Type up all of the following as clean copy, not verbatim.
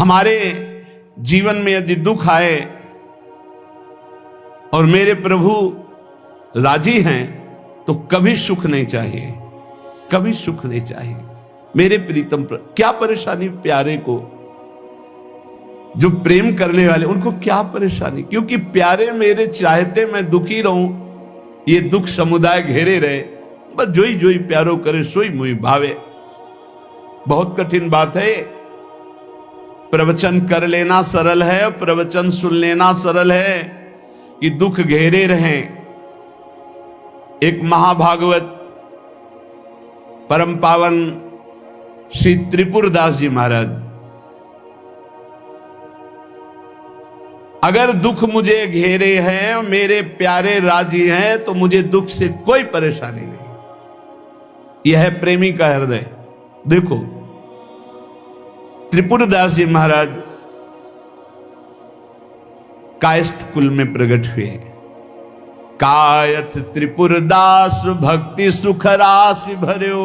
हमारे जीवन में यदि दुख आए और मेरे प्रभु राजी हैं तो कभी सुख नहीं चाहिए, कभी सुख नहीं चाहिए। मेरे प्रीतम क्या परेशानी प्यारे को, जो प्रेम करने वाले उनको क्या परेशानी, क्योंकि प्यारे मेरे चाहते मैं दुखी रहूं, ये दुख समुदाय घेरे रहे, बस जोई जोई प्यारो करे सोई मुई भावे। बहुत कठिन बात है। प्रवचन कर लेना सरल है, प्रवचन सुन लेना सरल है, कि दुख घेरे रहें। एक महाभागवत परम पावन श्री त्रिपुरदास जी महाराज, अगर दुख मुझे घेरे हैं, मेरे प्यारे राजी हैं, तो मुझे दुख से कोई परेशानी नहीं। यह है प्रेमी का हृदय। देखो त्रिपुरदास जी महाराज कायस्थ कुल में प्रकट हुए। कायथ त्रिपुरदास भक्ति सुख राशि भर्यो,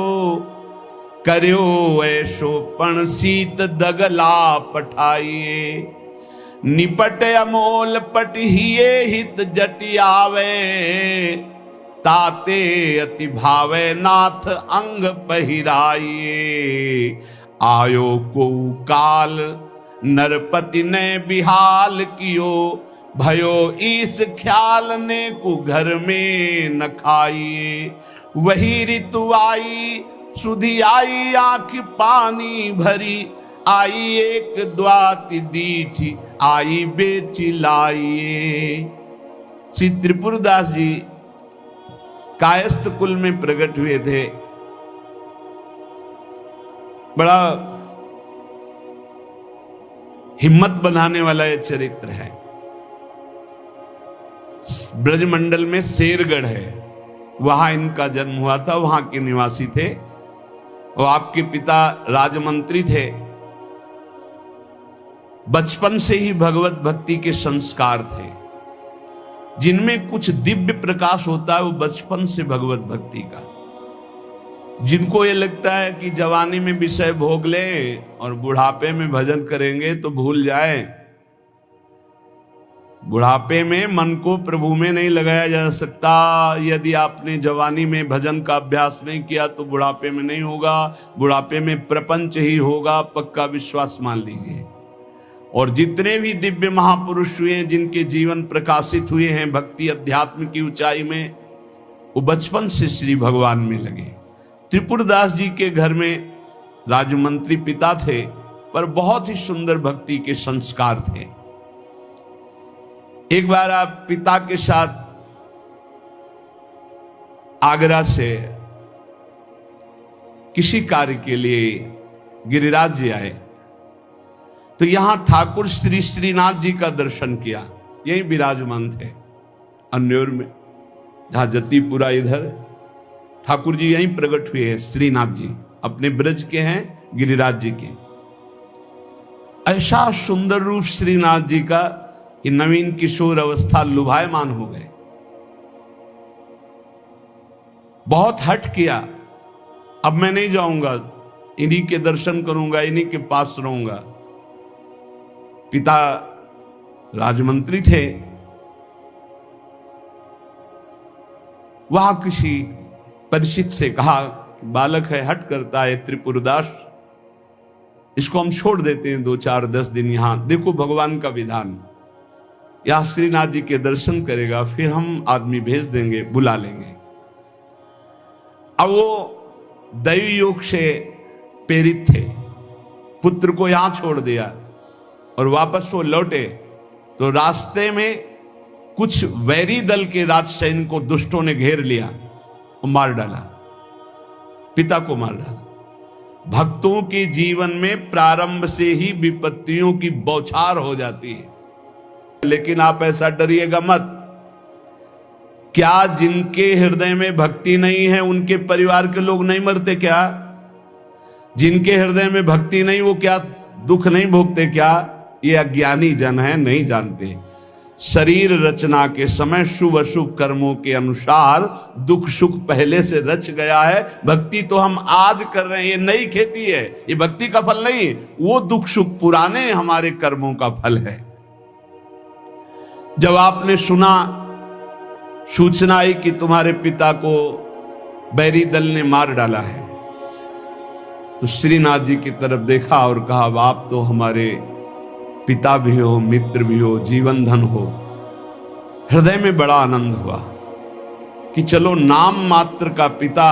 कर्यो ऐशो पण सीत दगला पठाइए। निपट अमोल पटहिए हित जटियावे, ताते अति भावे नाथ अंग पहिराइए। आयो को काल नरपति ने बिहाल कियो, भयो ईस ख्याल ने को घर में न खाइए। वही ऋतु आई सुधी आई आंख पानी भरी, आई एक द्वाति दीठी आई बेची लाइए। श्री त्रिपुरदास जी कायस्थ कुल में प्रकट हुए थे। बड़ा हिम्मत बनाने वाला यह चरित्र है। ब्रजमंडल में शेरगढ़ है, वहां इनका जन्म हुआ था, वहां के निवासी थे। और आपके पिता राजमंत्री थे। बचपन से ही भगवत भक्ति के संस्कार थे। जिनमें कुछ दिव्य प्रकाश होता है वो बचपन से भगवत भक्ति का। जिनको ये लगता है कि जवानी में विषय भोग ले और बुढ़ापे में भजन करेंगे तो भूल जाए। बुढ़ापे में मन को प्रभु में नहीं लगाया जा सकता। यदि आपने जवानी में भजन का अभ्यास नहीं किया तो बुढ़ापे में नहीं होगा। बुढ़ापे में प्रपंच ही होगा, पक्का विश्वास मान लीजिए। और जितने भी दिव्य महापुरुष हुए हैं, जिनके जीवन प्रकाशित हुए हैं भक्ति अध्यात्म की ऊंचाई में, वो बचपन से श्री भगवान में लगे। त्रिपुरदास जी के घर में राजमंत्री पिता थे, पर बहुत ही सुंदर भक्ति के संस्कार थे। एक बार आप पिता के साथ आगरा से किसी कार्य के लिए गिरिराज जी आए, तो यहां ठाकुर श्री श्रीनाथ जी का दर्शन किया। यही विराजमान थे अन्योर में, जहां जतीपुरा इधर ठाकुर जी यहीं प्रकट हुए हैं। श्रीनाथ जी अपने ब्रज के हैं, गिरिराज जी के। ऐसा सुंदर रूप श्रीनाथ जी का कि नवीन किशोर अवस्था लुभायमान हो गए। बहुत हट किया, अब मैं नहीं जाऊंगा, इन्हीं के दर्शन करूंगा, इन्हीं के पास रहूंगा। पिता राजमंत्री थे, वहां किसी परिचित से कहा, बालक है, हट करता है त्रिपुरदास, इसको हम छोड़ देते हैं 2-4-10 दिन यहां। देखो भगवान का विधान, यहां श्रीनाथ जी के दर्शन करेगा, फिर हम आदमी भेज देंगे, बुला लेंगे। अब वो दैवी योग से प्रेरित थे, पुत्र को यहां छोड़ दिया और वापस वो लौटे तो रास्ते में कुछ वैरी दल के राज सैनिक को दुष्टों ने घेर लिया और मार डाला, पिता को मार डाला। भक्तों के जीवन में प्रारंभ से ही विपत्तियों की बौछार हो जाती है, लेकिन आप ऐसा डरिएगा मत। क्या जिनके हृदय में भक्ति नहीं है उनके परिवार के लोग नहीं मरते क्या? जिनके हृदय में भक्ति नहीं वो क्या दुख नहीं भोगते क्या? ये अज्ञानी जन है, नहीं जानते। शरीर रचना के समय शुभ अशुभ कर्मों के अनुसार दुख सुख पहले से रच गया है। भक्ति तो हम आज कर रहे हैं, ये नई खेती है, ये भक्ति का फल नहीं, वो दुख सुख पुराने हमारे कर्मों का फल है। जब आपने सुना, सूचना आई कि तुम्हारे पिता को बैरी दल ने मार डाला है, तो श्रीनाथ जी की तरफ देखा और कहा, आप तो हमारे पिता भी हो, मित्र भी हो, जीवन धन हो। हृदय में बड़ा आनंद हुआ कि चलो नाम मात्र का पिता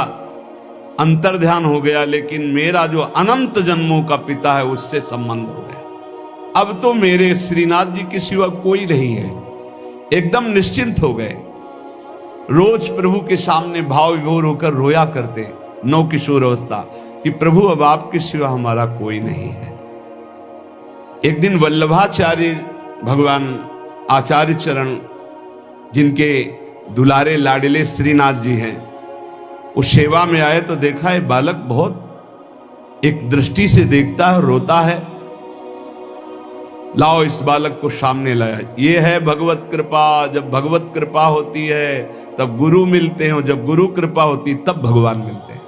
अंतर्ध्यान हो गया, लेकिन मेरा जो अनंत जन्मों का पिता है उससे संबंध हो गया। अब तो मेरे श्रीनाथ जी के सिवा कोई नहीं है। एकदम निश्चिंत हो गए। रोज प्रभु के सामने भाव विभोर होकर रोया करते, नौ किशोर अवस्था, कि प्रभु अब आपके सिवा हमारा कोई नहीं है। एक दिन वल्लभाचार्य भगवान आचार्य चरण, जिनके दुलारे लाडले श्रीनाथ जी हैं, उस सेवा में आए तो देखा है बालक बहुत एक दृष्टि से देखता है, रोता है। लाओ इस बालक को सामने लाया। ये है भगवत कृपा। जब भगवत कृपा होती है तब गुरु मिलते हैं, जब गुरु कृपा होती तब भगवान मिलते हैं।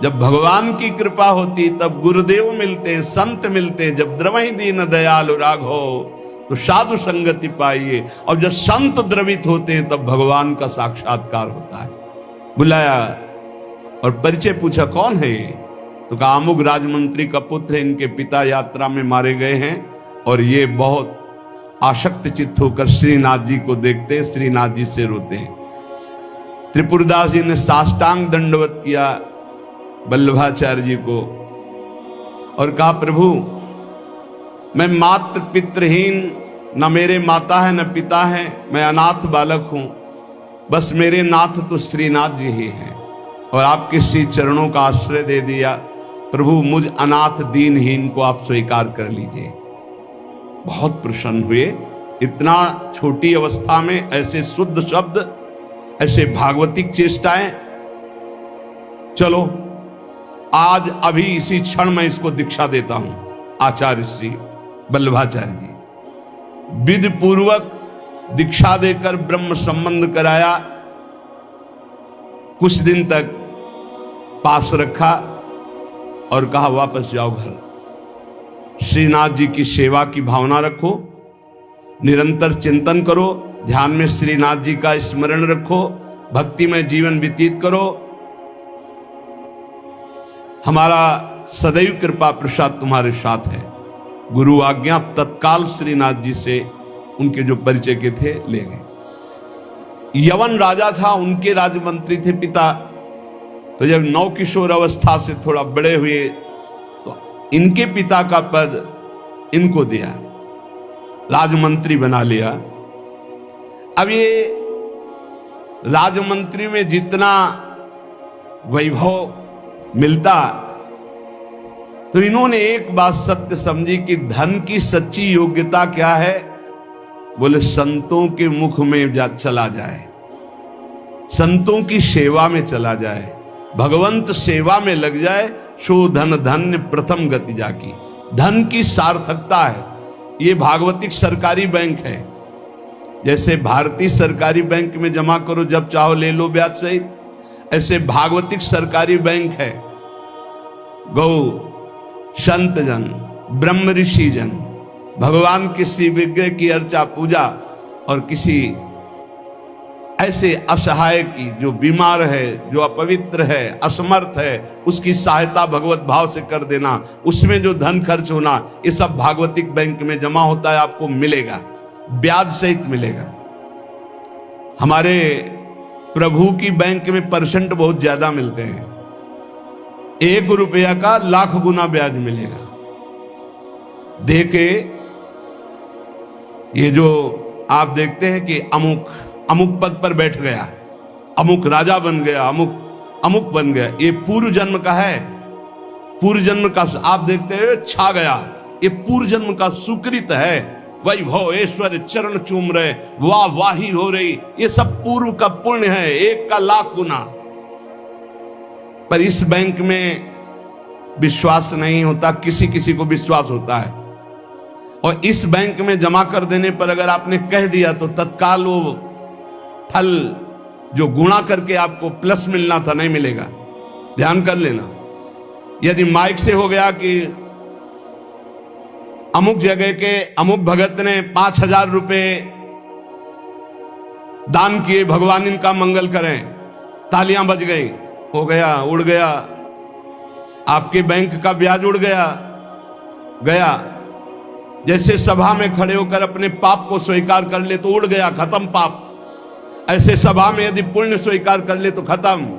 जब भगवान की कृपा होती तब गुरुदेव मिलते हैं, संत मिलते हैं। जब द्रवहि दीन दयालु राघो तो साधु संगति पाइए। और जब संत द्रवित होते हैं तब भगवान का साक्षात्कार होता है। बुलाया और परिचय पूछा, कौन है ये? तो कहा अमुक राजमंत्री का पुत्र है, इनके पिता यात्रा में मारे गए हैं और ये बहुत आसक्त चित्त होकर श्रीनाथ जी को देखते, श्रीनाथ जी से रोते हैं। त्रिपुरदास जी ने साष्टांग दंडवत किया वल्लभाचार्य जी को और कहा, प्रभु मैं मात्र पितृहीन, न मेरे माता है न पिता है, मैं अनाथ बालक हूं। बस मेरे नाथ तो श्रीनाथ जी ही हैं और आपके श्री चरणों का आश्रय दे दिया। प्रभु मुझ अनाथ दीनहीन को आप स्वीकार कर लीजिए। बहुत प्रसन्न हुए। इतना छोटी अवस्था में ऐसे शुद्ध शब्द, ऐसे भागवतिक चेष्टाएं। चलो आज अभी इसी क्षण मैं इसको दीक्षा देता हूं। आचार्य श्री वल्लभाचार्य जी विधि पूर्वक दीक्षा देकर ब्रह्म संबंध कराया। कुछ दिन तक पास रखा और कहा वापस जाओ घर। श्रीनाथ जी की सेवा की भावना रखो, निरंतर चिंतन करो, ध्यान में श्रीनाथ जी का स्मरण रखो, भक्ति में जीवन व्यतीत करो। हमारा सदैव कृपा प्रसाद तुम्हारे साथ है। गुरु आज्ञा तत्काल श्रीनाथ जी से उनके जो परिचय के थे ले गए। यवन राजा था, उनके राजमंत्री थे पिता। तो जब नौ किशोर अवस्था से थोड़ा बड़े हुए तो इनके पिता का पद इनको दिया, राजमंत्री बना लिया। अब ये राजमंत्री में जितना वैभव मिलता, तो इन्होंने एक बात सत्य समझी कि धन की सच्ची योग्यता क्या है? बोले संतों के मुख में चला जाए, संतों की सेवा में चला जाए, भगवंत सेवा में लग जाए, सो धन धन्य प्रथम गति जाकी। धन की सार्थकता है। ये भागवतिक सरकारी बैंक है। जैसे भारतीय सरकारी बैंक में जमा करो, जब चाहो ले लो ब्याज सहित, ऐसे भागवतिक सरकारी बैंक है। गौ संत जन, ब्रह्म ऋषि जन, भगवान किसी विग्रह की अर्चा पूजा और किसी ऐसे असहाय की, जो बीमार है, जो अपवित्र है, असमर्थ है, उसकी सहायता भगवत भाव से कर देना, उसमें जो धन खर्च होना, ये सब भागवतिक बैंक में जमा होता है। आपको मिलेगा, ब्याज सहित मिलेगा। हमारे प्रभु की बैंक में परसेंट बहुत ज्यादा मिलते हैं। 1 रुपया का लाख गुना ब्याज मिलेगा। देखे ये जो आप देखते हैं कि अमुक पद पर बैठ गया, अमुक राजा बन गया, अमुक बन गया, ये पूर्व जन्म का है। पूर्व जन्म का आप देखते हैं छा गया, ये पूर्व जन्म का सुकृत है। वैभव ऐश्वर्य चरण चूम रहे, वाह वाही हो रही, ये सब पूर्व का पुण्य है, 1 का लाख गुना। पर इस बैंक में विश्वास नहीं होता, किसी किसी को विश्वास होता है। और इस बैंक में जमा कर देने पर अगर आपने कह दिया तो तत्काल वो फल जो गुणा करके आपको प्लस मिलना था नहीं मिलेगा। ध्यान कर लेना। यदि माइक से हो गया कि अमुक जगह के अमुक भगत ने 5,000 रुपए दान किए, भगवान इनका मंगल करें, तालियां बज गई, हो गया, उड़ गया, आपके बैंक का ब्याज उड़ गया। जैसे सभा में खड़े होकर अपने पाप को स्वीकार कर ले तो उड़ गया, खत्म पाप। ऐसे सभा में यदि पुण्य स्वीकार कर ले तो खत्म।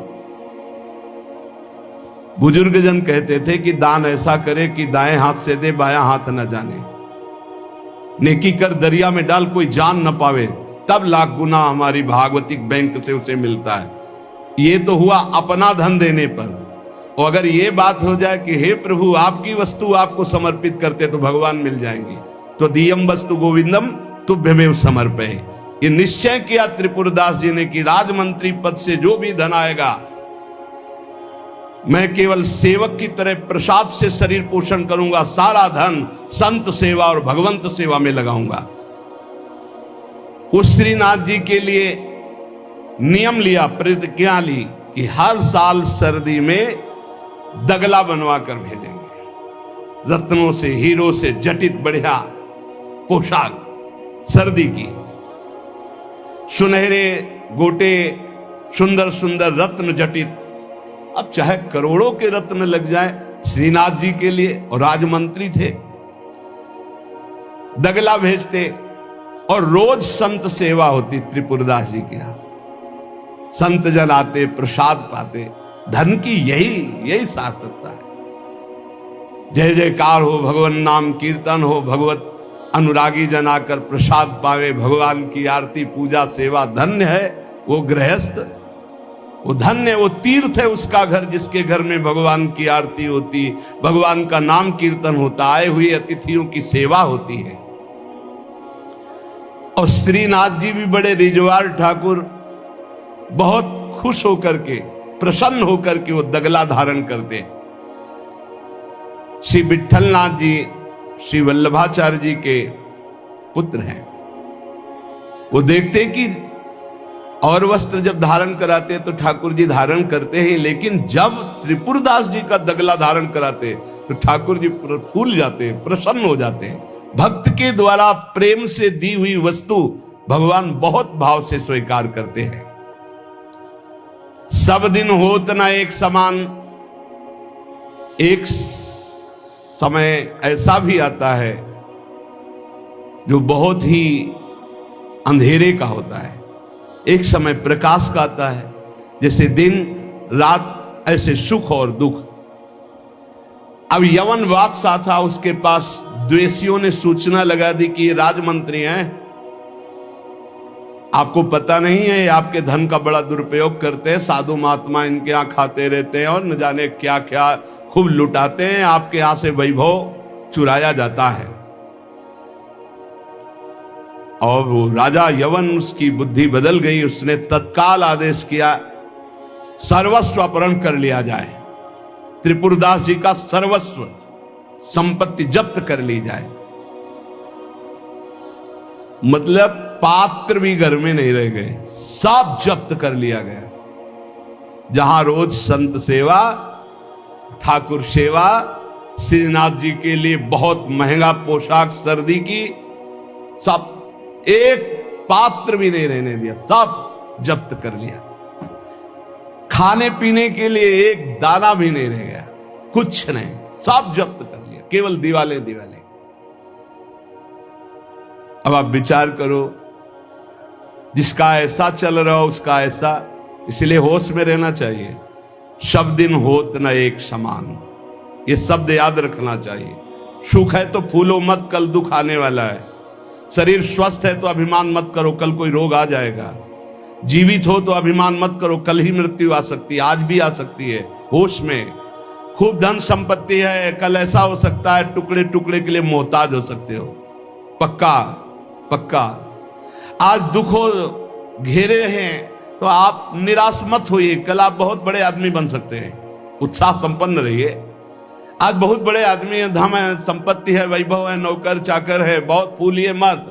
बुजुर्ग जन कहते थे कि दान ऐसा करे कि दाएं हाथ से दे बायां हाथ न जाने, नेकी कर दरिया में डाल कोई जान न पावे, तब लाख गुना हमारी भागवतिक बैंक से उसे मिलता है। ये तो हुआ अपना धन देने पर। और अगर ये बात हो जाए कि हे प्रभु आपकी वस्तु आपको समर्पित करते तो भगवान मिल जाएंगे, तो दियम वस्तु गोविंदम तुभ्यमेव समर्पये। ये निश्चय किया त्रिपुरदास जी ने कि राजमंत्री पद से जो भी धन आएगा मैं केवल सेवक की तरह प्रसाद से शरीर पोषण करूंगा, सारा धन संत सेवा और भगवंत सेवा में लगाऊंगा। उस श्रीनाथ जी के लिए नियम लिया, प्रतिज्ञा ली कि हर साल सर्दी में दगला बनवा कर भेजेंगे, रत्नों से हीरो से जटित बढ़िया पोशाक सर्दी की, सुनहरे गोटे सुंदर सुंदर रत्न जटित। अब चाहे करोड़ों के रत्न लग जाए श्रीनाथ जी के लिए, और राजमंत्री थे, दगला भेजते और रोज संत सेवा होती त्रिपुरदास जी के यहां। संत जन आते, प्रसाद पाते। धन की यही सार्थकता है। जय जयकार हो, भगवान नाम कीर्तन हो, भगवत अनुरागी जन आकर प्रसाद पावे, भगवान की आरती पूजा सेवा। धन्य है वो गृहस्थ, वो धन्य, वो तीर्थ है उसका घर जिसके घर में भगवान की आरती होती, भगवान का नाम कीर्तन होता, आए हुए अतिथियों की सेवा होती है। और श्रीनाथ जी भी बड़े रिजवार ठाकुर, बहुत खुश होकर के, प्रसन्न होकर के वो दगला धारण करते। श्री विठलनाथ जी श्री वल्लभाचार्य जी के पुत्र हैं। वो देखते कि और वस्त्र जब धारण कराते तो ठाकुर जी धारण करते हैं, लेकिन जब त्रिपुरदास जी का दगला धारण कराते तो ठाकुर जी फूल जाते हैं, प्रसन्न हो जाते हैं। भक्त के द्वारा प्रेम से दी हुई वस्तु भगवान बहुत भाव से स्वीकार करते हैं। सब दिन होत न एक समान, एक समय ऐसा भी आता है जो बहुत ही अंधेरे का होता है, एक समय प्रकाश का आता है। जैसे दिन रात ऐसे सुख और दुख। अब यवन बादशाह था, उसके पास द्वेषियों ने सूचना लगा दी कि ये राजमंत्री हैं, आपको पता नहीं है, आपके धन का बड़ा दुरुपयोग करते हैं, साधु महात्मा इनके यहाँ खाते रहते हैं और न जाने क्या क्या खूब लुटाते हैं, आपके यहाँ से वैभव चुराया जाता है। और वो राजा यवन, उसकी बुद्धि बदल गई, उसने तत्काल आदेश किया सर्वस्व अपहरण कर लिया जाए, त्रिपुरदास जी का सर्वस्व संपत्ति जब्त कर ली जाए। मतलब पात्र भी घर में नहीं रह गए, सब जब्त कर लिया गया। जहां रोज संत सेवा, ठाकुर सेवा, श्रीनाथ जी के लिए बहुत महंगा पोशाक सर्दी की, सब एक पात्र भी नहीं रहने दिया, सब जब्त कर लिया। खाने पीने के लिए एक दाना भी नहीं रह गया, कुछ नहीं, सब जब्त कर लिया, केवल दिवाले दिवाले। अब आप विचार करो, जिसका ऐसा चल रहा हो उसका ऐसा, इसलिए होश में रहना चाहिए। सब दिन होत न एक समान, ये शब्द याद रखना चाहिए। सुख है तो फूलो मत, कल दुख आने वाला है। शरीर स्वस्थ है तो अभिमान मत करो, कल कोई रोग आ जाएगा। जीवित हो तो अभिमान मत करो, कल ही मृत्यु आ सकती है, आज भी आ सकती है। होश में। खूब धन संपत्ति है, कल ऐसा हो सकता है टुकड़े टुकड़े के लिए मोहताज हो सकते हो। पक्का पक्का। आज दुखों घेरे हैं तो आप निराश मत होइए, कल आप बहुत बड़े आदमी बन सकते हैं। उत्साह संपन्न रहिए। आज बहुत बड़े आदमी है, धन है, संपत्ति है, वैभव है, नौकर चाकर है, बहुत फूलिए मत।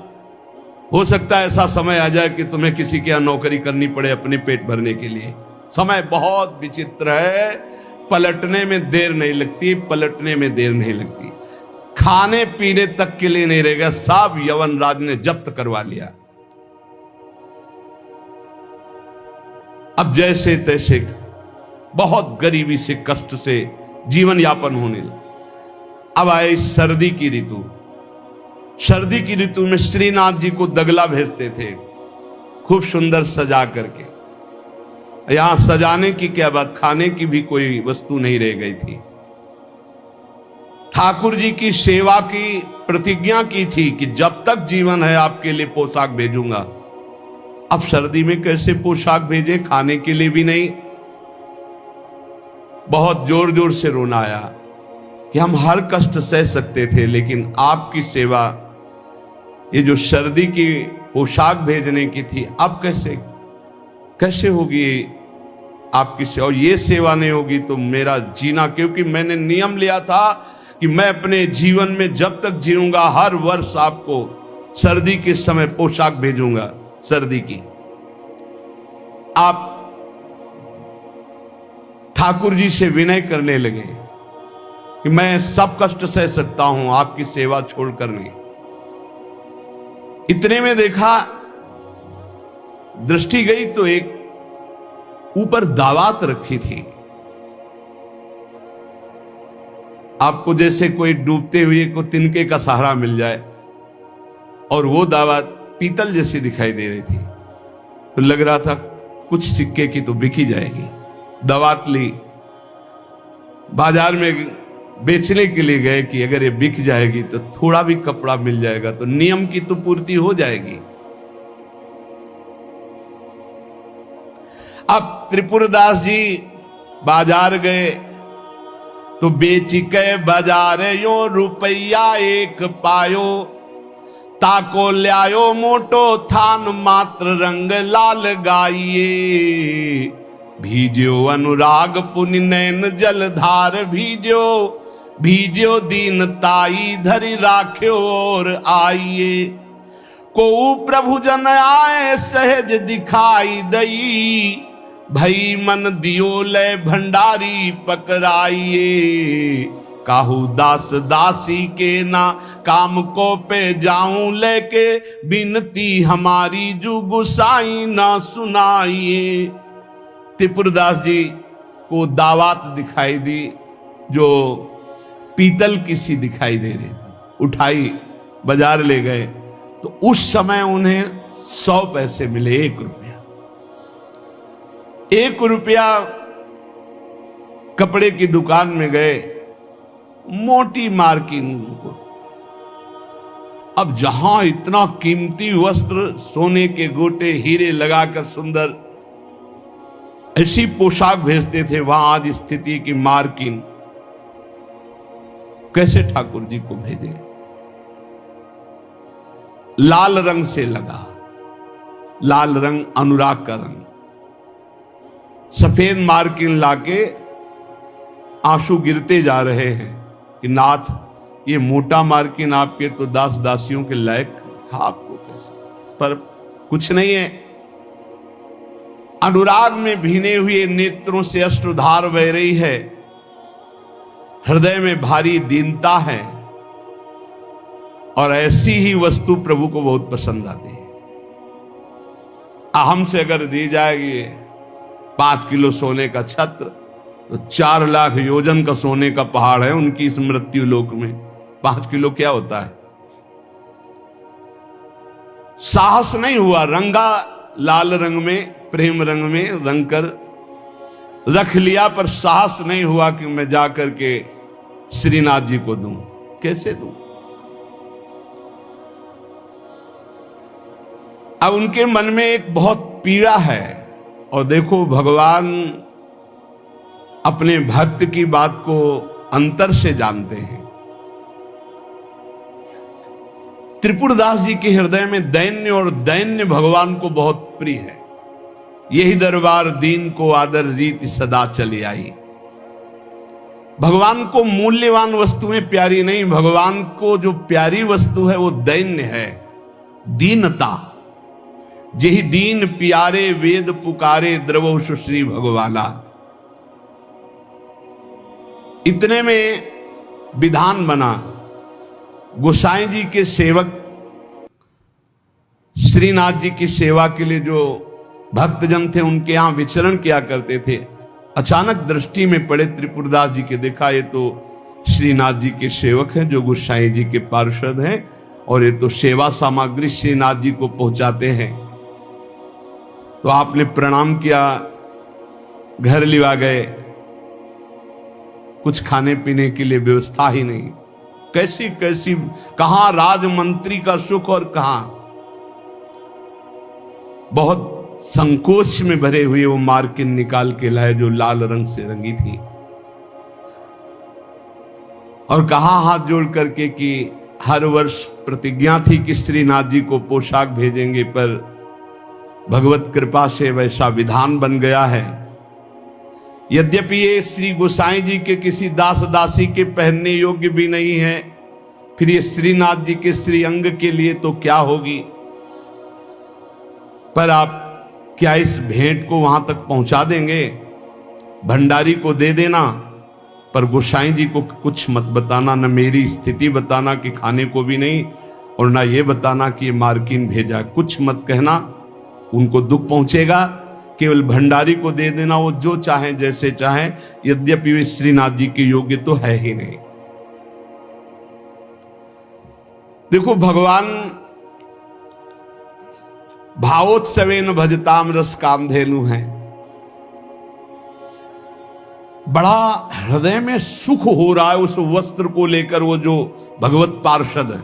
हो सकता है ऐसा समय आ जाए कि तुम्हें किसी के यहाँ नौकरी करनी पड़े अपने पेट भरने के लिए। समय बहुत विचित्र है, पलटने में देर नहीं लगती, पलटने में देर नहीं लगती। खाने पीने तक के लिए नहीं रहेगा, सब यवन राज ने जब्त करवा लिया। अब जैसे तैसे बहुत गरीबी से कष्ट से जीवन यापन होने लगा। अब आए सर्दी की ऋतु। सर्दी की ऋतु में श्रीनाथ जी को दगला भेजते थे, खूब सुंदर सजा करके। यहां सजाने की क्या बात, खाने की भी कोई वस्तु नहीं रह गई थी। ठाकुर जी की सेवा की प्रतिज्ञा की थी कि जब तक जीवन है आपके लिए पोशाक भेजूंगा। अब सर्दी में कैसे पोशाक भेजे, खाने के लिए भी नहीं। बहुत जोर जोर से रोना आया कि हम हर कष्ट सह सकते थे, लेकिन आपकी सेवा, ये जो सर्दी की पोशाक भेजने की थी, अब कैसे होगी आपकी सेवा। और ये सेवा नहीं होगी तो मेरा जीना, क्योंकि मैंने नियम लिया था कि मैं अपने जीवन में जब तक जीऊंगा हर वर्ष आपको सर्दी के समय पोशाक भेजूंगा सर्दी की। आप ठाकुर जी से विनय करने लगे कि मैं सब कष्ट सह सकता हूं, आपकी सेवा छोड़कर नहीं। इतने में देखा, दृष्टि गई तो एक ऊपर दावात रखी थी। आपको जैसे कोई डूबते हुए को तिनके का सहारा मिल जाए, और वो दावत पीतल जैसी दिखाई दे रही थी। तो लग रहा था कुछ सिक्के की तो बिकी जाएगी। दावत ली, बाजार में बेचने के लिए गए कि अगर ये बिक जाएगी तो थोड़ा भी कपड़ा मिल जाएगा, तो नियम की तो पूर्ति हो जाएगी। अब त्रिपुरदास जी बाजार गए तो बेच के बाजार यो रुपया एक पायो, ताको ल्यायो मोटो थान मात्र रंग लाल गाइए, भीजो अनुराग पुनि नैन जलधार भीजो, भीजो दीन ताई धरि राख्यो और आइए, को प्रभु जन आए सहज दिखाई दई, भई मन दियो ले भंडारी पकड़ाइए, काहू दास दासी के ना काम को पे जाऊं लेके, बिनती हमारी जू गुसाई ना सुनाइए। त्रिपुरदास जी को दावत दिखाई दी जो पीतल की सी दिखाई दे रही थी। उठाई, बाजार ले गए तो उस समय उन्हें 100 पैसे मिले, 1 रुपया। 1 रुपया कपड़े की दुकान में गए, मोटी मार्किंग को। अब जहां इतना कीमती वस्त्र, सोने के गोटे, हीरे लगाकर सुंदर ऐसी पोशाक भेजते थे, वहां आज स्थिति की मार्किंग। कैसे ठाकुर जी को भेजे? लाल रंग से लगा, लाल रंग अनुराग का रंग। सफेद मार्किन लाके आंसू गिरते जा रहे हैं कि नाथ, ये मोटा मार्किन आपके तो दास दासियों के लायक था, आपको कैसे? पर कुछ नहीं है। अनुराग में भीने हुए नेत्रों से अश्रुधार बह रही है, हृदय में भारी दीनता है, और ऐसी ही वस्तु प्रभु को बहुत पसंद आती है। अहम से अगर दी जाएगी 5 किलो सोने का छत्र, तो 4 लाख योजन का सोने का पहाड़ है उनकी इस मृत्यु लोक में। 5 किलो क्या होता है? साहस नहीं हुआ, रंगा लाल रंग में, प्रेम रंग में रंग कर रख लिया, पर साहस नहीं हुआ कि मैं जाकर के श्रीनाथ जी को दूं। कैसे दूं? अब उनके मन में एक बहुत पीड़ा है। और देखो, भगवान अपने भक्त की बात को अंतर से जानते हैं। त्रिपुरदास जी के हृदय में दैन्य, और दैन्य भगवान को बहुत प्रिय है। यही दरबार दीन को आदर रीति सदा चली आई। भगवान को मूल्यवान वस्तुएं प्यारी नहीं, भगवान को जो प्यारी वस्तु है वो दैन्य है, दीनता। जेहि दीन प्यारे वेद पुकारे द्रवो सुश्री भगवाला। इतने में विधान बना, गोसाई जी के सेवक श्रीनाथ जी की सेवा के लिए जो भक्तजन थे उनके यहां विचरण किया करते थे, अचानक दृष्टि में पड़े त्रिपुरदास जी के। देखा ये तो श्रीनाथ जी के सेवक हैं जो गोसाई जी के पार्षद हैं, और ये तो सेवा सामग्री श्रीनाथ जी को पहुंचाते हैं। तो आपने प्रणाम किया, घर लिवा गए, कुछ खाने पीने के लिए व्यवस्था ही नहीं। कैसी कैसी, कहां राजमंत्री का सुख और कहां, बहुत संकोच में भरे हुए वो मार्किन निकाल के लाए जो लाल रंग से रंगी थी, और कहा हाथ जोड़ करके कि हर वर्ष प्रतिज्ञा थी कि श्रीनाथ जी को पोशाक भेजेंगे, पर भगवत कृपा से वैसा विधान बन गया है। यद्यपि ये श्री गोसाई जी के किसी दास दासी के पहनने योग्य भी नहीं है, फिर ये श्रीनाथ जी के श्री अंग के लिए तो क्या होगी। पर आप क्या इस भेंट को वहां तक पहुंचा देंगे? भंडारी को दे देना, पर गोसाई जी को कुछ मत बताना, न मेरी स्थिति बताना कि खाने को भी नहीं, और ना ये बताना कि ये मार्किन भेजा, कुछ मत कहना, उनको दुख पहुंचेगा। केवल भंडारी को दे देना, वो जो चाहे जैसे चाहे, यद्यपि वे श्रीनाथ जी के योग्य तो है ही नहीं। देखो, भगवान भावोत्सवेन भजताम रस कामधेनु है। बड़ा हृदय में सुख हो रहा है उस वस्त्र को लेकर, वो जो भगवत पार्षद है।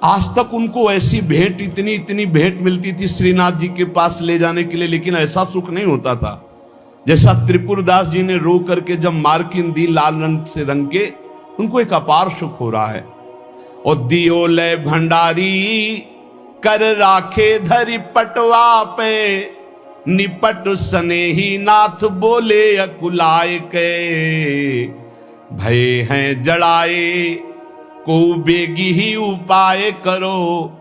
आज तक उनको ऐसी भेंट, इतनी इतनी भेंट मिलती थी श्रीनाथ जी के पास ले जाने के लिए, लेकिन ऐसा सुख नहीं होता था जैसा त्रिपुरदास जी ने रो करके जब मार्किन दी लाल रंग से रंग के, उनको एक अपार सुख हो रहा है। और दियो ले भंडारी कर राखे धरी पटवा पे, निपट स्नेही नाथ बोले अकुलाए के, भय हैं जड़ाए को बेगी ही उपाय करो,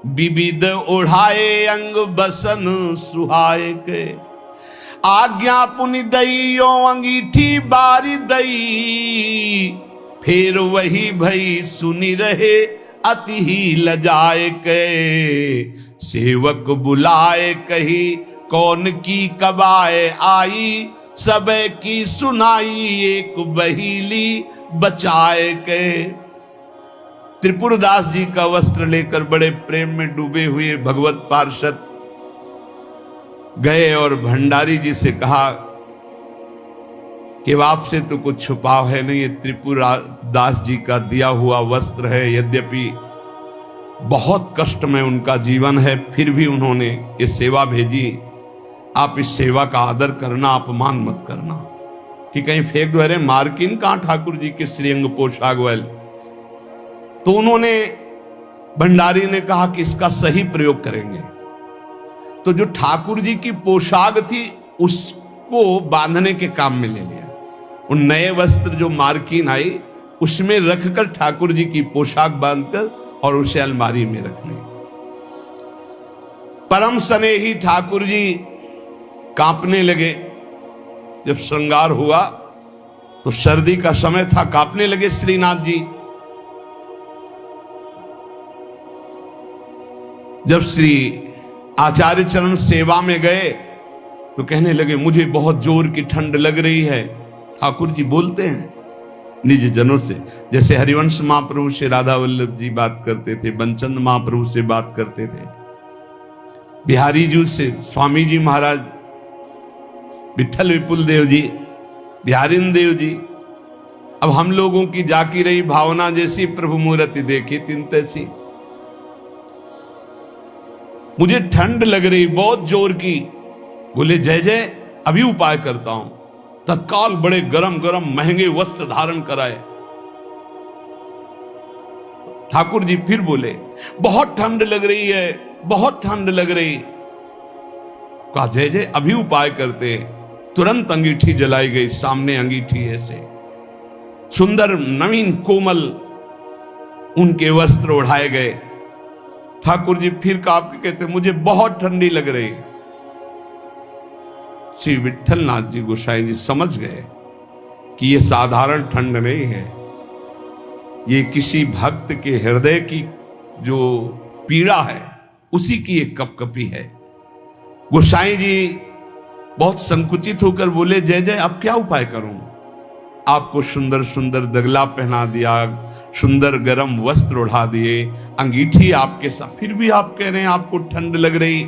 विविध ओढ़ाए अंग बसन सुहाए के। आज्ञा पुनि दईयो अंगीठी बारी दई, फिर वही भई सुनी रहे अति ही लजाए के। सेवक बुलाए कही कौन की कबाए आई, सब की सुनाई एक बहीली बचाए के। त्रिपुरदास जी का वस्त्र लेकर बड़े प्रेम में डूबे हुए भगवत पार्षद गए और भंडारी जी से कहा कि आपसे तो कुछ छुपाव है नहीं, ये त्रिपुरदास जी का दिया हुआ वस्त्र है। यद्यपि बहुत कष्ट में उनका जीवन है, फिर भी उन्होंने ये सेवा भेजी। आप इस सेवा का आदर करना, अपमान मत करना कि कहीं फेंक दो, अरे मार्किन कहां ठाकुर जी के श्रीअंग पोशाक वाले। तो उन्होंने, भंडारी ने कहा कि इसका सही प्रयोग करेंगे। तो जो ठाकुर जी की पोशाक थी उसको बांधने के काम में ले लिया। उन नए वस्त्र जो मार्किन आई उसमें रखकर ठाकुर जी की पोशाक बांधकर और उसे अलमारी में रखने। परम स्नेही ठाकुर जी कांपने लगे। जब श्रृंगार हुआ तो सर्दी का समय था, कांपने लगे श्रीनाथ जी। जब श्री आचार्य चरण सेवा में गए तो कहने लगे मुझे बहुत जोर की ठंड लग रही है। ठाकुर जी बोलते हैं निज जनों से, जैसे हरिवंश महाप्रभु से राधा वल्लभ जी बात करते थे, बंचंद महाप्रभु से बात करते थे, बिहारी जी से स्वामी जी महाराज, विठल विपुल देव जी, बिहारिन देव जी। अब हम लोगों की जाकी रही भावना जैसी प्रभु मूर्ति देखी तिन तैसी। मुझे ठंड लग रही बहुत जोर की। बोले जय जय, अभी उपाय करता हूं। तत्काल बड़े गरम गरम महंगे वस्त्र धारण कराए। ठाकुर जी फिर बोले बहुत ठंड लग रही है, बहुत ठंड लग रही। कहा जय जय, अभी उपाय करते। तुरंत अंगीठी जलाई गई, सामने अंगीठी ऐसे सुंदर नवीन कोमल उनके वस्त्र उड़ाए गए। ठाकुर जी फिर कांप के कहते मुझे बहुत ठंडी लग रही। श्री विट्ठलनाथ जी गोसाई जी समझ गए कि यह साधारण ठंड नहीं है, ये किसी भक्त के हृदय की जो पीड़ा है उसी की एक कपकपी है। गोसाई जी बहुत संकुचित होकर बोले जय जय अब क्या उपाय करूं? आपको सुंदर सुंदर दगला पहना दिया, सुंदर गरम वस्त्र उड़ा दिए, अंगीठी आपके साथ, फिर भी आप कह रहे हैं आपको ठंड लग रही।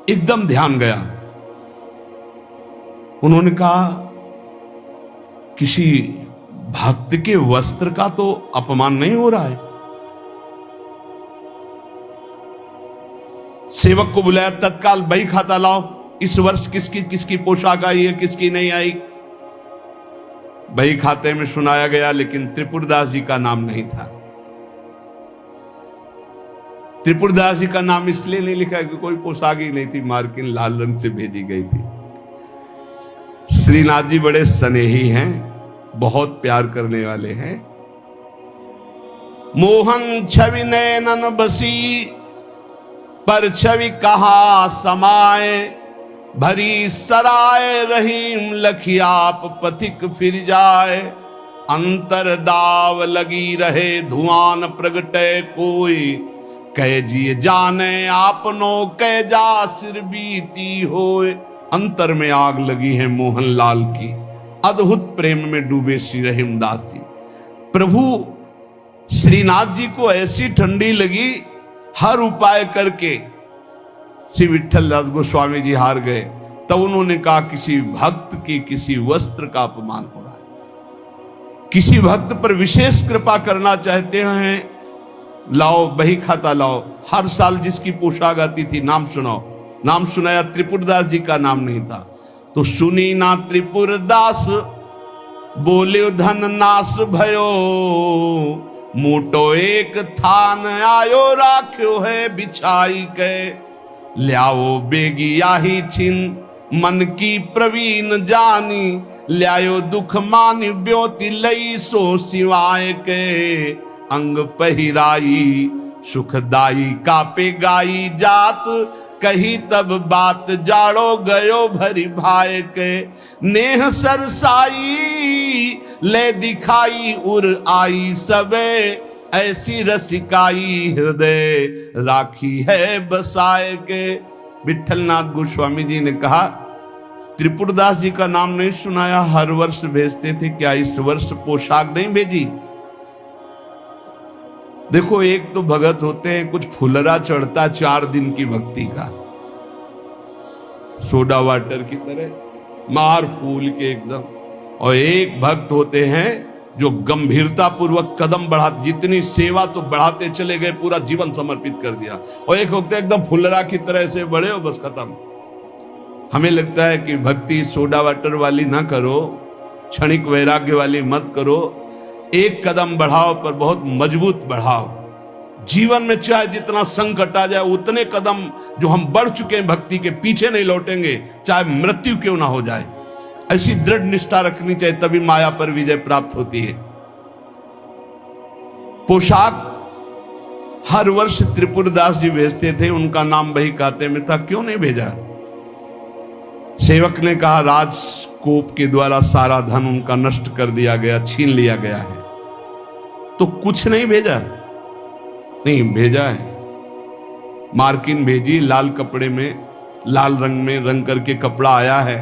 एकदम ध्यान गया। उन्होंने कहा किसी भक्त के वस्त्र का तो अपमान नहीं हो रहा है। सेवक को बुलाया, तत्काल बही खाता लाओ, इस वर्ष किसकी किसकी पोशाक आई है, किसकी नहीं आई। बही खाते में सुनाया गया, लेकिन त्रिपुरदास जी का नाम नहीं था। त्रिपुरदास जी का नाम इसलिए नहीं लिखा कि कोई पोशाक ही नहीं थी, मार्किन लाल रंग से भेजी गई थी। श्रीनाथ जी बड़े स्नेही हैं, बहुत प्यार करने वाले हैं। मोहन छवि नैनन बसी, पर छवि कहा समाए, भरी सराय रहीम लखियाप पथिक फिर जाए। अंतर दाव लगी रहे धुआं प्रगटे कोई, कह जिए जाने आपनो कह जा सिर बीती होए। अंतर में आग लगी है मोहनलाल की, अद्भुत प्रेम में डूबे श्री रहीमदास जी। प्रभु श्रीनाथ जी को ऐसी ठंडी लगी, हर उपाय करके श्री विट्ठलदास गोस्वामी जी हार गए। तब उन्होंने कहा किसी भक्त की किसी वस्त्र का अपमान हो रहा है, किसी भक्त पर विशेष कृपा करना चाहते हैं, लाओ बही खाता लाओ। हर साल जिसकी पोशाक आती थी नाम सुनाओ। नाम सुनाया, त्रिपुरदास जी का नाम नहीं था। तो सुनी ना त्रिपुरदास बोले धन नाश भयो, मोटो एक थान आयो राख्यो है बिछाई के। ल्याओ बेगी आही छिन मन की प्रवीण जानी, ल्यायो दुख मानि ब्योति लई सो सिवाय के। अंग पहिराई सुखदाई कापे गाई जात, कही तब बात जाड़ो गयो भरी भाई के। नेह सरसाई ले दिखाई उर आई सबे, ऐसी रसिकाई हृदय राखी है बसाए के। विट्ठलनाथ गोस्वामी जी ने कहा त्रिपुरदास जी का नाम नहीं सुनाया, हर वर्ष भेजते थे, क्या इस वर्ष पोशाक नहीं भेजी? देखो एक तो भगत होते हैं कुछ फुलरा चढ़ता 4 दिन की भक्ति का, सोडा वाटर की तरह मार फूल के एकदम। और एक भक्त होते हैं जो गंभीरता पूर्वक कदम बढ़ा, जितनी सेवा तो बढ़ाते चले गए, पूरा जीवन समर्पित कर दिया। और एक होते हैं एकदम फुलरा की तरह से बड़े हो बस खत्म। हमें लगता है कि भक्ति सोडा वाटर वाली ना करो, क्षणिक वैराग्य वाली मत करो, एक कदम बढ़ाओ पर बहुत मजबूत बढ़ाओ। जीवन में चाहे जितना संकट आ जाए, उतने कदम जो हम बढ़ चुके हैं भक्ति के, पीछे नहीं लौटेंगे, चाहे मृत्यु क्यों ना हो जाए। ऐसी दृढ़ निष्ठा रखनी चाहिए, तभी माया पर विजय प्राप्त होती है। पोशाक हर वर्ष त्रिपुरदास जी भेजते थे, उनका नाम बही खाते में था, क्यों नहीं भेजा? सेवक ने कहा राजकोप के द्वारा सारा धन उनका नष्ट कर दिया गया, छीन लिया गया है, तो कुछ नहीं भेजा? नहीं भेजा है। मार्किन भेजी, लाल कपड़े में, लाल रंग में रंग करके कपड़ा आया है।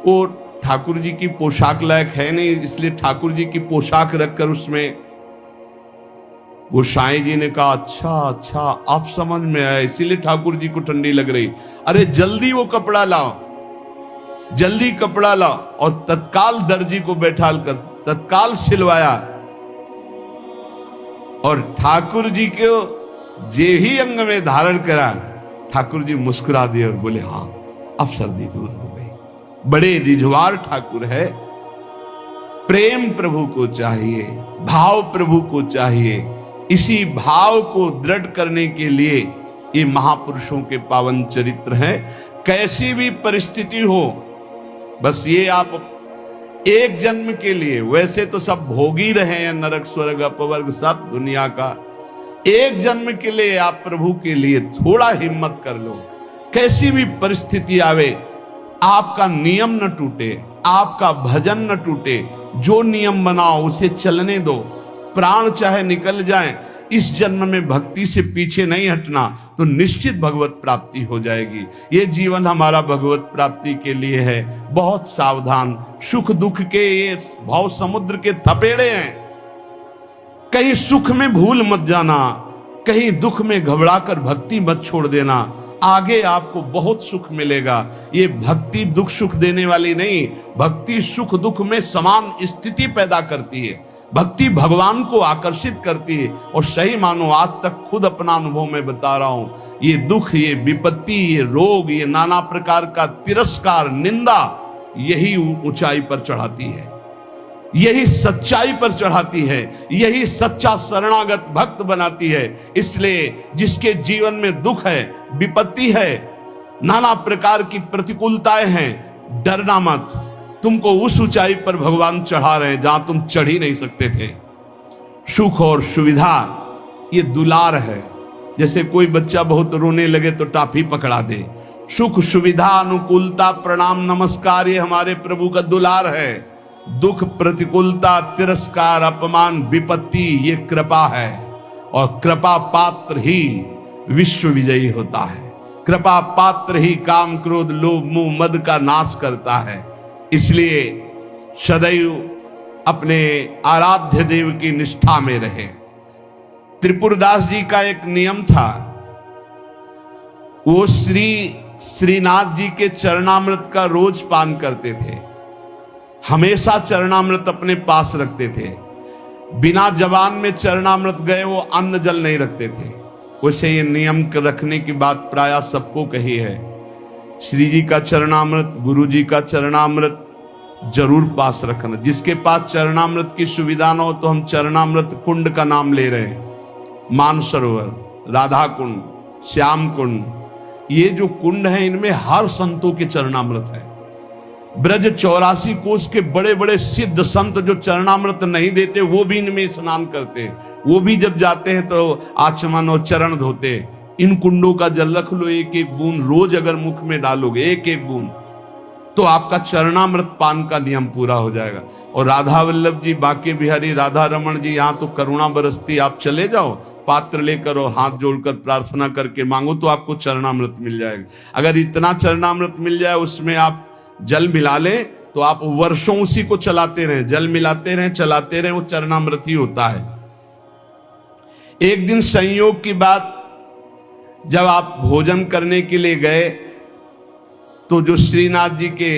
वो ठाकुर जी की पोशाक लायक है नहीं, इसलिए ठाकुर जी की पोशाक रखकर उसमें गोसाई जी ने कहा अच्छा अच्छा आप समझ में आया, इसीलिए ठाकुर जी को ठंडी लग रही। अरे जल्दी वो कपड़ा लाओ, जल्दी कपड़ा लाओ। और तत्काल दर्जी को बैठाल कर तत्काल सिलवाया। और ठाकुर जी को जे ही अंग में धारण करा, ठाकुर जी मुस्कुरा दिए और बोले हाँ अब सर्दी दूर हो गई। बड़े रिझवार ठाकुर है। प्रेम प्रभु को चाहिए, भाव प्रभु को चाहिए। इसी भाव को दृढ़ करने के लिए ये महापुरुषों के पावन चरित्र हैं। कैसी भी परिस्थिति हो, बस ये आप एक जन्म के लिए, वैसे तो सब भोग ही रहे हैं, नरक स्वर्ग अपवर्ग सब दुनिया का। एक जन्म के लिए आप प्रभु के लिए थोड़ा हिम्मत कर लो। कैसी भी परिस्थिति आवे, आपका नियम न टूटे, आपका भजन न टूटे, जो नियम बनाओ उसे चलने दो। प्राण चाहे निकल जाए, इस जन्म में भक्ति से पीछे नहीं हटना, तो निश्चित भगवत प्राप्ति हो जाएगी। ये जीवन हमारा भगवत प्राप्ति के लिए है। बहुत सावधान, सुख दुख के ये भाव समुद्र के थपेड़े हैं। कहीं सुख में भूल मत जाना, कहीं दुख में घबराकर भक्ति मत छोड़ देना। आगे आपको बहुत सुख मिलेगा। ये भक्ति दुख सुख देने वाली नहीं, भक्ति सुख दुख में समान स्थिति पैदा करती है। भक्ति भगवान को आकर्षित करती है। और सही मानो, आज तक खुद अपना अनुभव में बता रहा हूं, ये दुख, ये विपत्ति, ये रोग, ये नाना प्रकार का तिरस्कार, निंदा, यही ऊंचाई पर चढ़ाती है, यही सच्चाई पर चढ़ाती है, यही सच्चा शरणागत भक्त बनाती है। इसलिए जिसके जीवन में दुख है, विपत्ति है, नाना प्रकार की प्रतिकूलताएं हैं, डरना मत। तुमको उस ऊंचाई पर भगवान चढ़ा रहे हैं जहां तुम चढ़ ही नहीं सकते थे। सुख और सुविधा ये दुलार है। जैसे कोई बच्चा बहुत रोने लगे तो टाफी पकड़ा दे। सुख सुविधा अनुकूलता प्रणाम नमस्कार ये हमारे प्रभु का दुलार है। दुख प्रतिकूलता तिरस्कार अपमान विपत्ति ये कृपा है। और कृपा पात्र ही विश्व विजयी होता है। कृपा पात्र ही काम क्रोध लोभ मोह मद का नाश करता है। इसलिए सदैव अपने आराध्य देव की निष्ठा में रहे। त्रिपुरदास जी का एक नियम था, वो श्रीनाथ जी के चरणामृत का रोज पान करते थे। हमेशा चरणामृत अपने पास रखते थे। बिना जबान में चरणामृत गए वो अन्न जल नहीं रखते थे। वैसे ये नियम रखने की बात प्रायः सबको कही है। श्री जी का चरणामृत, गुरु जी का चरणामृत जरूर पास रखना। जिसके पास चरणामृत की सुविधा न हो तो हम चरणामृत कुंड का नाम ले रहे हैं। मानसरोवर, राधा कुंड, श्याम कुंड, ये जो कुंड है इनमें हर संतों के चरणामृत है। ब्रज 84 कोस के बड़े बड़े सिद्ध संत जो चरणामृत नहीं देते वो भी इनमें स्नान करते। वो भी जब जाते हैं तो आचमन और चरण धोते। इन कुंडों का जल रख लो, एक एक बूंद रोज अगर मुख में डालोगे, एक एक बूंद, तो आपका चरणामृत पान का नियम पूरा हो जाएगा। और राधा वल्लभ जी, बांके बिहारी राधा रमन जी, यहाँ तो करुणा बरसती। आप चले जाओ, पात्र लेकर और हाथ जोड़कर प्रार्थना करके मांगो तो आपको चरणामृत मिल जाएगा। अगर इतना चरणामृत मिल जाए उसमें आप जल मिला ले तो आप वर्षों उसी को चलाते रहें, जल मिलाते रहें, चलाते रहें, वो चरणामृत ही होता है। एक दिन संयोग की बात, जब आप भोजन करने के लिए गए तो जो श्रीनाथ जी के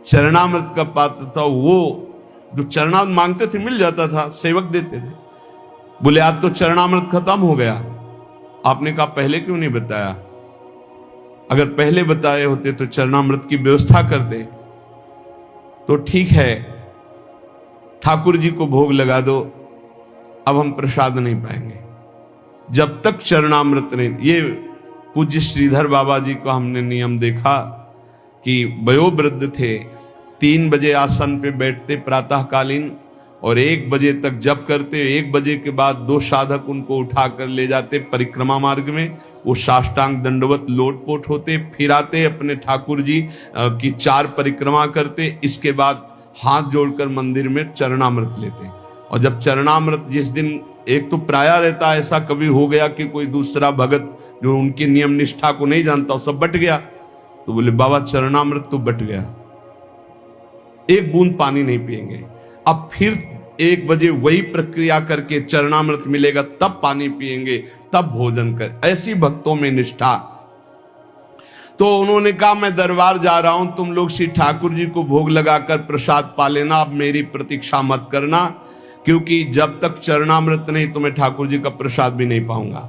चरणामृत का पात्र था, वो जो चरणामृत मांगते थे मिल जाता था, सेवक देते थे। बोले आज तो चरणामृत खत्म हो गया। आपने कहा पहले क्यों नहीं बताया? अगर पहले बताए होते तो चरणामृत की व्यवस्था कर दे। तो ठीक है, ठाकुर जी को भोग लगा दो, अब हम प्रसाद नहीं पाएंगे जब तक चरणामृत नहीं। ये पूज्य श्रीधर बाबा जी को हमने नियम देखा कि वयोवृद्ध थे, 3 बजे आसन पे बैठते प्रातःकालीन और 1 बजे तक जप करते। 1 बजे के बाद 2 साधक उनको उठाकर ले जाते परिक्रमा मार्ग में। वो साष्टांग दंडवत लोटपोट होते, फिर आते अपने ठाकुर जी की 4 परिक्रमा करते। इसके बाद हाथ जोड़कर मंदिर में चरणामृत लेते। और जब चरणामृत जिस दिन, एक तो प्राय रहता है ऐसा कभी हो गया कि कोई दूसरा भगत जो उनकी नियम निष्ठा को नहीं जानता वो सब बट गया, तो बोले बाबा चरणामृत तो बट गया, 1 बूंद पानी नहीं पिएंगे। अब फिर 1 बजे वही प्रक्रिया करके चरणामृत मिलेगा, तब पानी पिएंगे, तब भोजन कर। ऐसी भक्तों में निष्ठा। तो उन्होंने कहा मैं दरबार जा रहा हूं, तुम लोग श्री ठाकुर जी को भोग लगाकर प्रसाद पा लेना, अब मेरी प्रतीक्षा मत करना, क्योंकि जब तक चरणामृत नहीं तो मैं ठाकुर जी का प्रसाद भी नहीं पाऊंगा।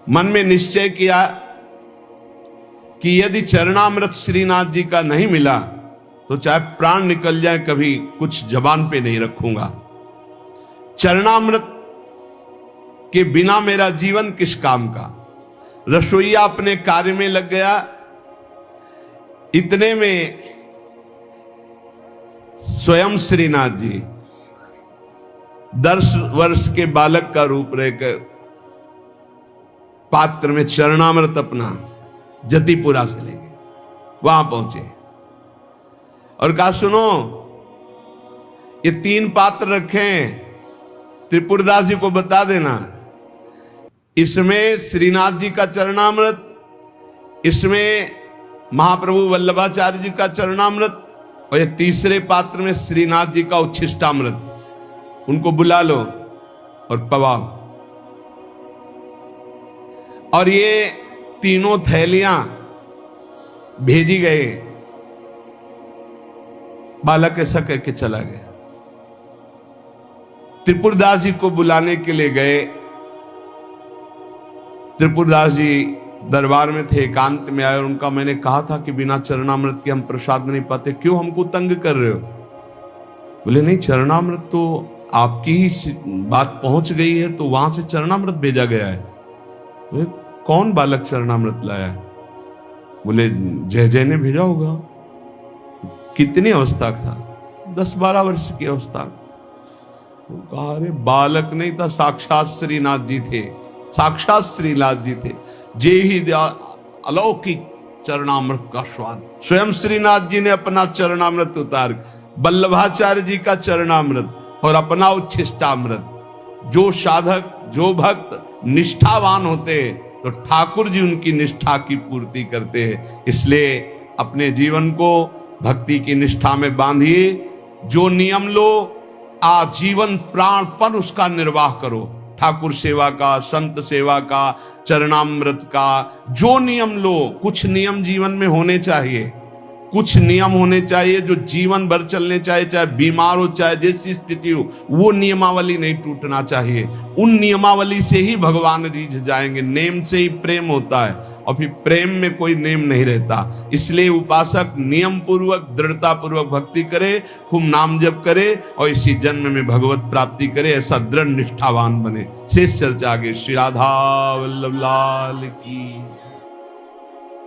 मन में निश्चय किया कि यदि चरणामृत श्रीनाथ जी का नहीं मिला तो चाहे प्राण निकल जाए कभी कुछ जबान पे नहीं रखूंगा। चरणामृत के बिना मेरा जीवन किस काम का। रसोईया अपने कार्य में लग गया। इतने में स्वयं श्रीनाथ जी 10 वर्ष के बालक का रूप रहकर पात्र में चरणामृत अपना जतिपुरा से ले गए, वहां पहुंचे और कहा सुनो, ये 3 पात्र रखे हैं, त्रिपुरदास जी को बता देना, इसमें श्रीनाथ जी का चरणामृत, इसमें महाप्रभु वल्लभाचार्य जी का चरणामृत, और ये तीसरे पात्र में श्रीनाथ जी का उच्छिष्टामृत, उनको बुला लो और पवाओ। और ये तीनों थैलियां भेजी गए। बालक ऐसा कह के चला गया। त्रिपुरदास जी को बुलाने के लिए गए। त्रिपुरदास जी दरबार में थे, एकांत में आए और उनका, मैंने कहा था कि बिना चरणामृत के हम प्रसाद नहीं पाते, क्यों हमको तंग कर रहे हो? बोले नहीं, चरणामृत तो आपकी ही बात पहुंच गई है, तो वहां से चरणामृत भेजा गया है। बोले कौन बालक चरणामृत लाया? बोले जय जय ने भेजा होगा। कितनी अवस्था था? 10-12 वर्ष की अवस्था। तो कहा अरे बालक नहीं था, साक्षात श्रीनाथ जी थे, साक्षात श्रीनाथ जी थे। जे ही अलौकिक चरणामृत का स्वाद, स्वयं श्रीनाथ जी ने अपना चरणामृत उतार, वल्लभाचार्य जी का चरणामृत और अपना उच्छिष्टामृत। जो साधक, जो भक्त निष्ठावान होते हैं तो ठाकुर जी उनकी निष्ठा की पूर्ति करते हैं। इसलिए अपने जीवन को भक्ति की निष्ठा में बांधिए। जो नियम लो, आजीवन प्राणपण उसका निर्वाह करो। ठाकुर सेवा का, संत सेवा का, चरणामृत का जो नियम लो, कुछ नियम जीवन में होने चाहिए, कुछ नियम होने चाहिए जो जीवन भर चलने चाहिए, चाहे बीमार हो चाहे जैसी स्थिति हो, वो नियमावली नहीं टूटना चाहिए। उन नियमावली से ही भगवान रीझ जाएंगे। नेम से ही प्रेम होता है और फिर प्रेम में कोई नेम नहीं रहता। इसलिए उपासक नियम पूर्वक, दृढ़ता पूर्वक भक्ति करे, खूब नाम जप करे और इसी जन्म में भगवत प्राप्ति करे, ऐसा दृढ़ निष्ठावान बने। शेष चर्चा आगे। श्री राधा वल्लभ लाल की।